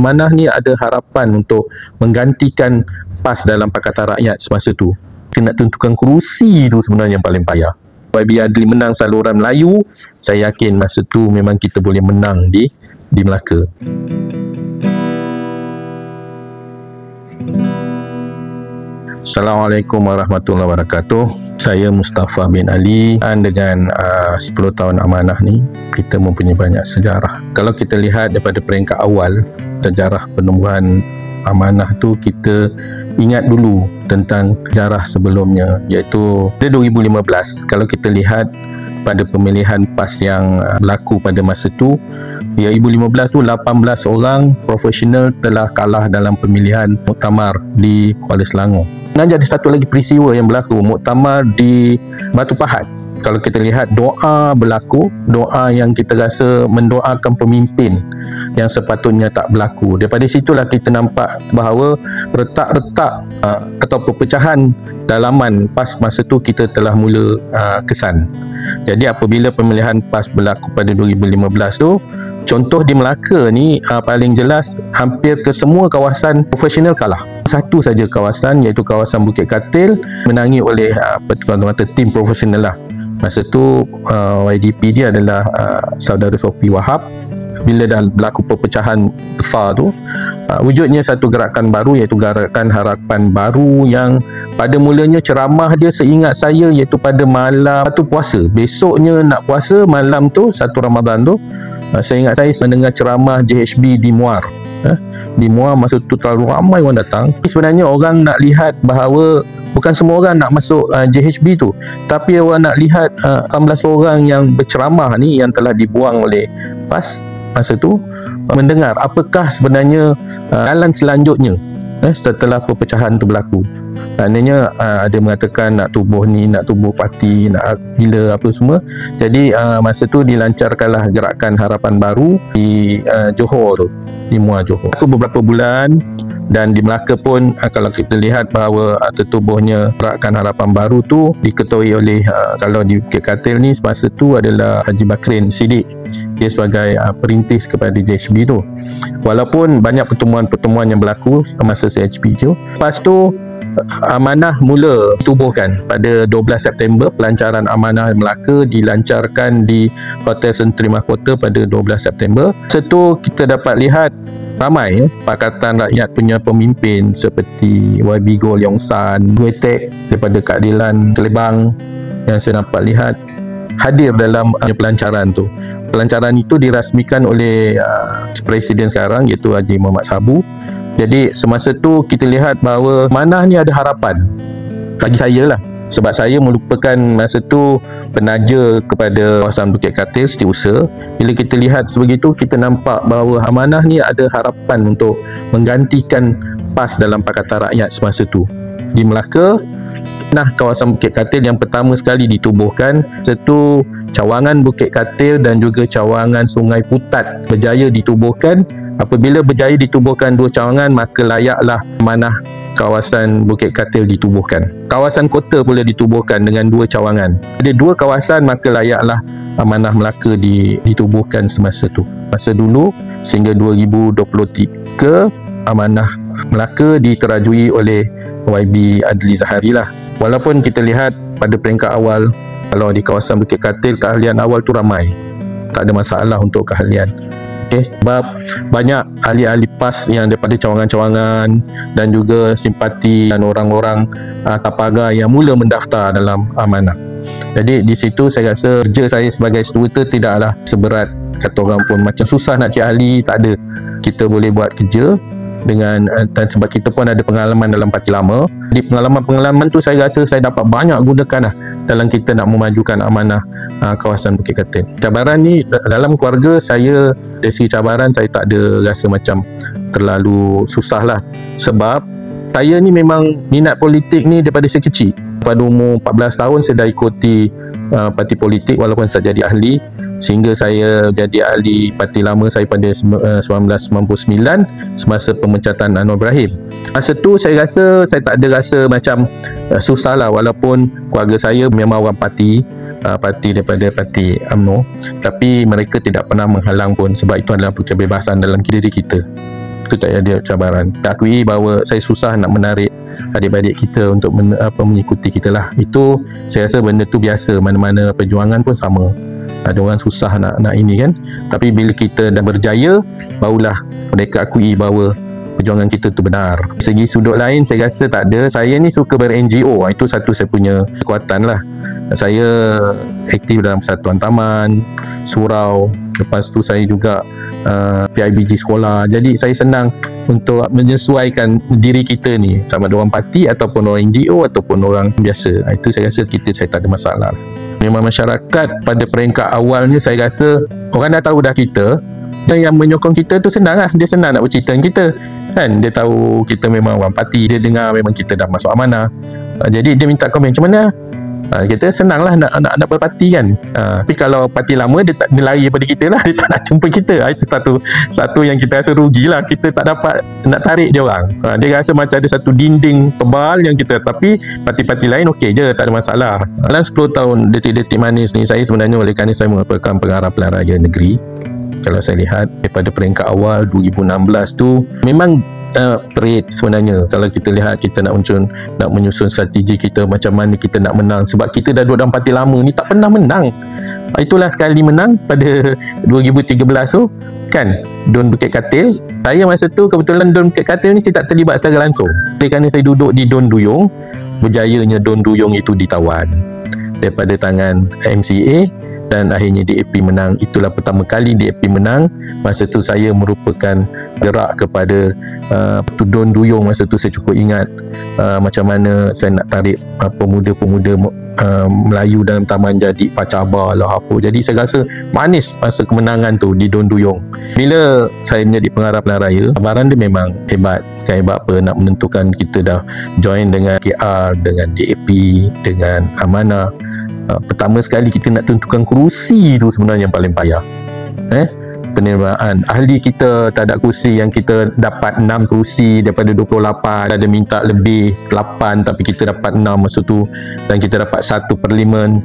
Amanah ni ada harapan untuk menggantikan PAS dalam Pakatan Rakyat semasa tu. Kita nak tentukan kerusi tu sebenarnya yang paling payah. YB Adli menang saluran Melayu, saya yakin masa tu memang kita boleh menang di Melaka. Assalamualaikum warahmatullahi wabarakatuh. Saya Mustafa bin Ali, dan dengan 10 tahun amanah ni kita mempunyai banyak sejarah. Kalau kita lihat daripada peringkat awal sejarah penubuhan amanah tu, kita ingat dulu tentang sejarah sebelumnya, iaitu pada 2015. Kalau kita lihat pada pemilihan PAS yang berlaku pada masa tu, 2015 tu 18 orang profesional telah kalah dalam pemilihan muktamar di Kuala Selangor. Dan ada satu lagi peristiwa yang berlaku, muktamar di Batu Pahat. Kalau kita lihat doa berlaku, doa yang kita rasa mendoakan pemimpin yang sepatutnya tak berlaku. Daripada situlah kita nampak bahawa retak-retak atau perpecahan dalaman PAS masa tu kita telah mula kesan. Jadi apabila pemilihan PAS berlaku pada 2015 tu, contoh di Melaka ni paling jelas hampir ke semua kawasan profesional kalah. Satu saja kawasan, iaitu kawasan Bukit Katil, menangi oleh tuan-tuan tim profesional lah. Masa tu YDP dia adalah saudara Sophie Wahab. Bila dah berlaku perpecahan besar tu, wujudnya satu gerakan baru, iaitu Gerakan Harapan Baru, yang pada mulanya ceramah dia seingat saya iaitu pada malam satu puasa. Besoknya nak puasa, malam tu 1 Ramadan tu, saya ingat saya mendengar ceramah JHB di Muar. Di Muar masa tu terlalu ramai orang datang. Sebenarnya orang nak lihat bahawa bukan semua orang nak masuk JHB tu, tapi orang nak lihat 18 orang yang berceramah ni yang telah dibuang oleh PAS masa tu, mendengar apakah sebenarnya jalan selanjutnya setelah perpecahan tu berlaku. Maknanya ada mengatakan nak tubuh ni, nak tubuh parti, nak bila apa semua. Jadi masa tu dilancarkanlah Gerakan Harapan Baru di Johor tu, di Muar Johor. Itu beberapa bulan, dan di Melaka pun kalau kita lihat bahawa tertubuhnya Gerakan Harapan Baru tu diketuai oleh kalau di Bukit Katil ni semasa tu adalah Haji Bakrin Siddiq. Dia sebagai perintis kepada JHB tu. Walaupun banyak pertemuan-pertemuan yang berlaku masa CHB tu, lepas tu amanah mula ditubuhkan pada 12 September. Pelancaran amanah Melaka dilancarkan di Hotel Sentri Mahkota pada 12 September. Setu kita dapat lihat ramai Pakatan Rakyat punya pemimpin seperti YB Goh Leong San, Guetek daripada Keadilan Kelebang yang saya dapat lihat hadir dalam pelancaran tu. Pelancaran itu dirasmikan oleh Presiden sekarang, iaitu Haji Muhammad Sabu. Jadi semasa tu kita lihat bahawa amanah ni ada harapan bagi saya lah, sebab saya merupakan masa tu penaja kepada kawasan Bukit Katil Setiausaha. Bila kita lihat sebegitu, kita nampak bahawa amanah ni ada harapan untuk menggantikan PAS dalam Pakatan Rakyat semasa tu. Di Melaka, kawasan Bukit Katil yang pertama sekali ditubuhkan, satu cawangan Bukit Katil dan juga cawangan Sungai Putat berjaya ditubuhkan. Apabila berjaya ditubuhkan dua cawangan, maka layaklah amanah kawasan Bukit Katil ditubuhkan. Kawasan kota pula ditubuhkan dengan dua cawangan. Ada dua kawasan, maka layaklah amanah Melaka ditubuhkan semasa tu. Masa dulu sehingga 2023 amanah Melaka diterajui oleh YB Adli Zahari lah. Walaupun kita lihat pada peringkat awal, kalau di kawasan Bukit Katil keahlian awal tu ramai, tak ada masalah untuk keahlian. Sebab banyak ahli-ahli PAS yang daripada cawangan-cawangan dan juga simpati dan orang-orang tapaga yang mula mendaftar dalam amanah. Jadi di situ saya rasa kerja saya sebagai steward tidaklah seberat kata orang pun macam susah nak cari ahli, tak ada. Kita boleh buat kerja dengan, dan sebab kita pun ada pengalaman dalam parti lama. Di pengalaman-pengalaman tu saya rasa saya dapat banyak gunakan lah dalam kita nak memajukan amanah kawasan Bukit Katil. Cabaran ni dalam keluarga saya, dari segi cabaran saya tak ada rasa macam terlalu susah lah, sebab saya ni memang minat politik ni daripada saya kecil. Pada umur 14 tahun saya dah ikuti parti politik walaupun saya jadi ahli, sehingga saya jadi ahli parti lama saya pada 1999 semasa pemecatan Anwar Ibrahim. Masa tu saya rasa saya tak ada rasa macam susah lah, walaupun keluarga saya memang orang parti daripada parti UMNO, tapi mereka tidak pernah menghalang pun, sebab itu adalah kebebasan dalam diri kita. tu tak ada cabaran. Tak akui bahawa saya susah nak menarik adik-adik kita untuk mengikuti kita lah. Itu saya rasa benda tu biasa, mana-mana perjuangan pun sama. Ada orang susah nak ini kan, tapi bila kita dah berjaya, barulah mereka akui bahawa perjuangan kita tu benar. Segi sudut lain saya rasa tak ada. Saya ni suka ber-NGO, itu satu saya punya kekuatan lah. Saya aktif dalam persatuan taman, surau, lepas tu saya juga PIBG sekolah. Jadi saya senang untuk menyesuaikan diri kita ni, sama ada orang parti ataupun orang NGO ataupun orang biasa. Itu saya rasa saya tak ada masalah. Memang masyarakat pada peringkat awalnya saya rasa orang dah tahu dah kita, dan yang menyokong kita tu senang lah. Dia senang nak bercerita dengan kita kan. Dia tahu kita memang orang parti, dia dengar memang kita dah masuk amanah. Jadi dia minta komen macam mana. Kita senang lah nak berparti kan. Tapi kalau parti lama dia lari daripada kita lah, dia tak nak jumpa kita. Itu satu yang kita rasa rugi lah. Kita tak dapat nak tarik dia orang. Dia rasa macam ada satu dinding tebal yang kita, tapi parti-parti lain okey je, tak ada masalah. Dalam 10 tahun detik-detik manis ni, saya sebenarnya oleh kerana saya merupakan pengarah pilihan raya negeri, kalau saya lihat daripada peringkat awal 2016 tu memang parade sebenarnya. Kalau kita lihat, kita nak menyusun strategi kita macam mana kita nak menang, sebab kita dah duduk dalam parti lama ni tak pernah menang. Itulah sekali menang pada 2013 tu kan, Don Bukit Katil. Saya masa tu kebetulan Don Bukit Katil ni saya tak terlibat secara langsung, oleh kerana saya duduk di Don Duyung. Berjayanya Don Duyung itu ditawan daripada tangan MCA dan akhirnya DAP menang. Itulah pertama kali DAP menang. Masa tu saya merupakan gerak kepada Don Duyung. Masa tu saya cukup ingat macam mana saya nak tarik pemuda-pemuda Melayu dalam taman jadi pacabar lah apa. Jadi saya rasa manis masa kemenangan tu di Don Duyung. Bila saya menjadi pengarah pilihan raya, cabaran dia memang hebat. Kan hebat apa, nak menentukan kita dah join dengan KR, dengan DAP, dengan Amanah. Pertama sekali kita nak tentukan kerusi tu sebenarnya yang paling payah. Penerimaan ahli kita tak ada kerusi, yang kita dapat 6 kerusi daripada 28. Ada minta lebih 8 tapi kita dapat 6 masa tu, dan kita dapat 1 parlimen.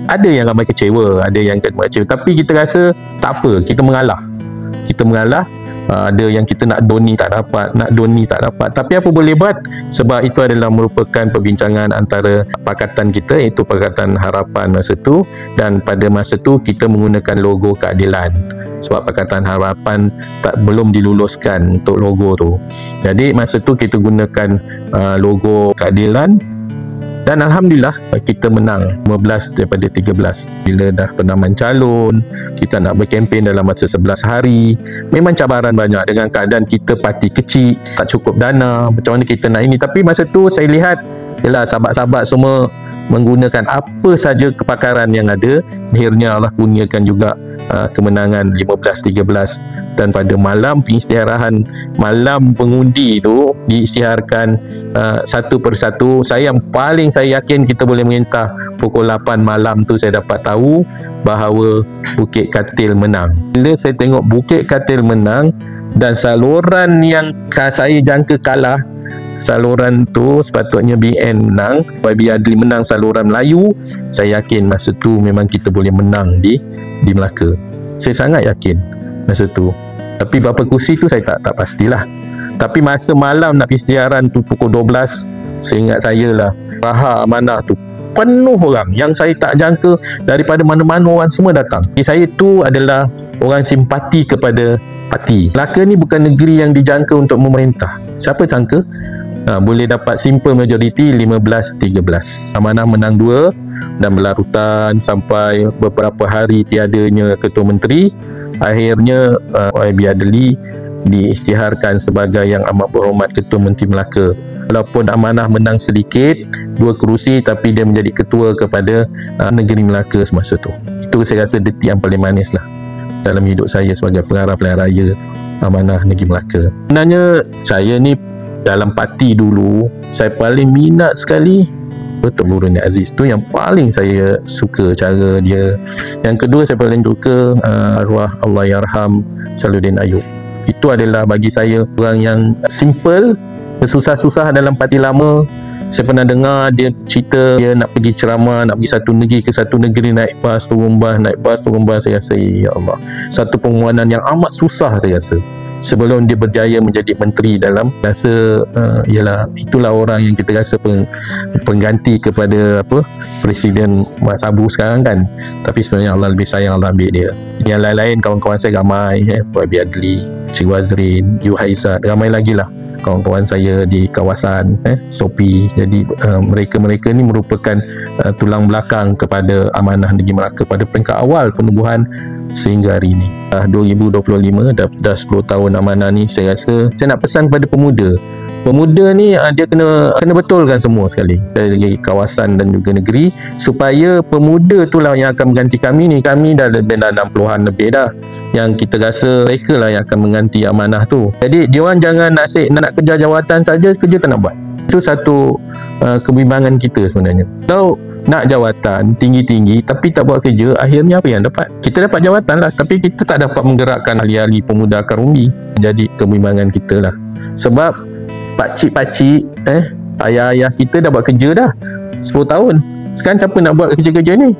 Ada yang ramai kecewa, ada yang kecewa, tapi kita rasa tak apa, kita mengalah. Ada yang kita nak doni tak dapat, tapi apa boleh buat, sebab itu adalah merupakan perbincangan antara pakatan kita, iaitu Pakatan Harapan masa tu, dan pada masa tu kita menggunakan logo keadilan, sebab Pakatan Harapan belum diluluskan untuk logo tu. Jadi masa tu kita gunakan logo keadilan, dan Alhamdulillah kita menang 15 daripada 13. Bila dah penamaan calon, kita nak berkempen dalam masa 11 hari. Memang cabaran banyak dengan keadaan kita parti kecil, tak cukup dana, macam mana kita nak ini. Tapi masa tu saya lihat, yalah, sahabat-sahabat semua menggunakan apa saja kepakaran yang ada. Akhirnya Allah kurniakan juga kemenangan 15-13. Dan pada malam pengisytiharan, malam pengundi tu diisytiharkan satu persatu. Yang paling saya yakin kita boleh mengintah pukul 8 malam tu, saya dapat tahu bahawa Bukit Katil menang. Bila saya tengok Bukit Katil menang dan saluran yang saya jangka kalah, saluran tu sepatutnya BN menang, YB Adli menang saluran Melayu, saya yakin masa tu memang kita boleh menang di Melaka. Saya sangat yakin masa tu. Tapi berapa kursi tu saya tak pastilah. Tapi masa malam nak isytiharan tu pukul 12, seingat saya lah, Raha Amanah tu penuh orang yang saya tak jangka, daripada mana-mana orang semua datang. Saya tu adalah orang simpati kepada parti. Melaka ni bukan negeri yang dijangka untuk memerintah. Siapa jangka boleh dapat simple majority 15-13. Amanah menang 2 dan berlarutan sampai beberapa hari tiadanya ketua menteri. Akhirnya YB Adli diisytiharkan sebagai yang amat berhormat ketua menteri Melaka. Walaupun Amanah menang sedikit 2 kerusi, tapi dia menjadi ketua kepada negeri Melaka semasa tu. Itu saya rasa detik yang paling manis lah dalam hidup saya sebagai pengarah pilihan raya Amanah negeri Melaka. Sebenarnya saya ni dalam parti dulu, saya paling minat sekali Datuk Nurul Aziz. Tu yang paling saya suka cara dia. Yang kedua saya paling suka arwah Allahyarham Salahuddin Ayub. Itu adalah bagi saya orang yang simple, susah-susah dalam parti lama. Saya pernah dengar dia cerita dia nak pergi ceramah, nak pergi satu negeri ke satu negeri, naik bas turun bas, naik bas turun bas. Saya rasa ya Allah, satu permohonan yang amat susah saya rasa. sebelum dia berjaya menjadi menteri dalam rasa ialah itulah orang yang kita rasa pengganti kepada Presiden Mat Sabu sekarang kan. Tapi sebenarnya Allah lebih sayang, Allah ambil dia. Yang lain-lain kawan-kawan saya ramai, Puan Adli, Cik Wazrin, Yu Haizat, ramai lagi lah kawan-kawan saya di kawasan Sopi. Jadi mereka-mereka ni merupakan tulang belakang kepada amanah negeri Melaka pada peringkat awal penubuhan sehingga hari ini. 2025 dah 10 tahun amanah ni, saya rasa saya nak pesan kepada pemuda ni dia kena betulkan semua sekali dari kawasan dan juga negeri, supaya pemuda itulah yang akan mengganti kami ni. Kami dah lebih 60-an lebih dah, yang kita rasa mereka lah yang akan mengganti amanah tu. Jadi diorang jangan nak kejar jawatan saja, kerja tak nak buat. Itu satu kebimbangan kita sebenarnya. Kalau nak jawatan tinggi-tinggi tapi tak buat kerja, akhirnya apa yang dapat? Kita dapat jawatan lah, tapi kita tak dapat menggerakkan ahli-ahli pemuda akar umbi. Jadi kebimbangan kita lah. Sebab pakcik-pakcik ayah-ayah kita dah buat kerja dah 10 tahun. Sekarang siapa nak buat kerja-kerja ni?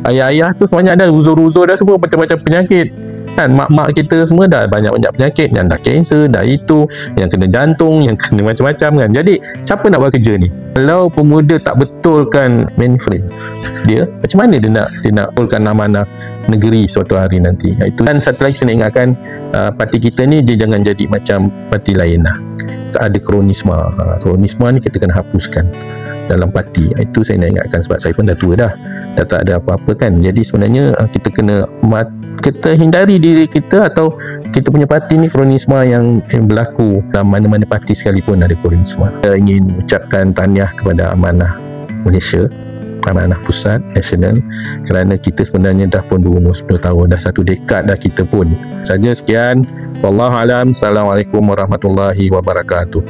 Ayah-ayah tu sebanyak dah uzur-uzur dah semua, macam-macam penyakit kan. Mak-mak kita semua dah banyak-banyak penyakit, yang dah kanser, dah itu, yang kena jantung, yang kena macam-macam kan. Jadi siapa nak buat kerja ni? Kalau pemuda tak betulkan mainframe dia, macam mana dia nak betulkan amanah negeri suatu hari nanti? Itu. Dan satu lagi saya nak ingatkan, parti kita ni dia jangan jadi macam parti lain lah. Ada kronisme. Kronisme ni kita kena hapuskan dalam parti. Itu saya nak ingatkan, sebab saya pun dah tua dah tak ada apa-apa kan. Jadi sebenarnya kita kena kita hindari diri kita atau kita punya parti ni kronisme yang berlaku dalam mana-mana parti sekalipun ada kronisme. Saya ingin ucapkan tahniah kepada amanah Malaysia, amanah pusat nasional, kerana kita sebenarnya dah pun berumur 10 tahun, dah 1 dekad dah kita pun. Saja sekian. Wallahualam. Assalamualaikum warahmatullahi wabarakatuh.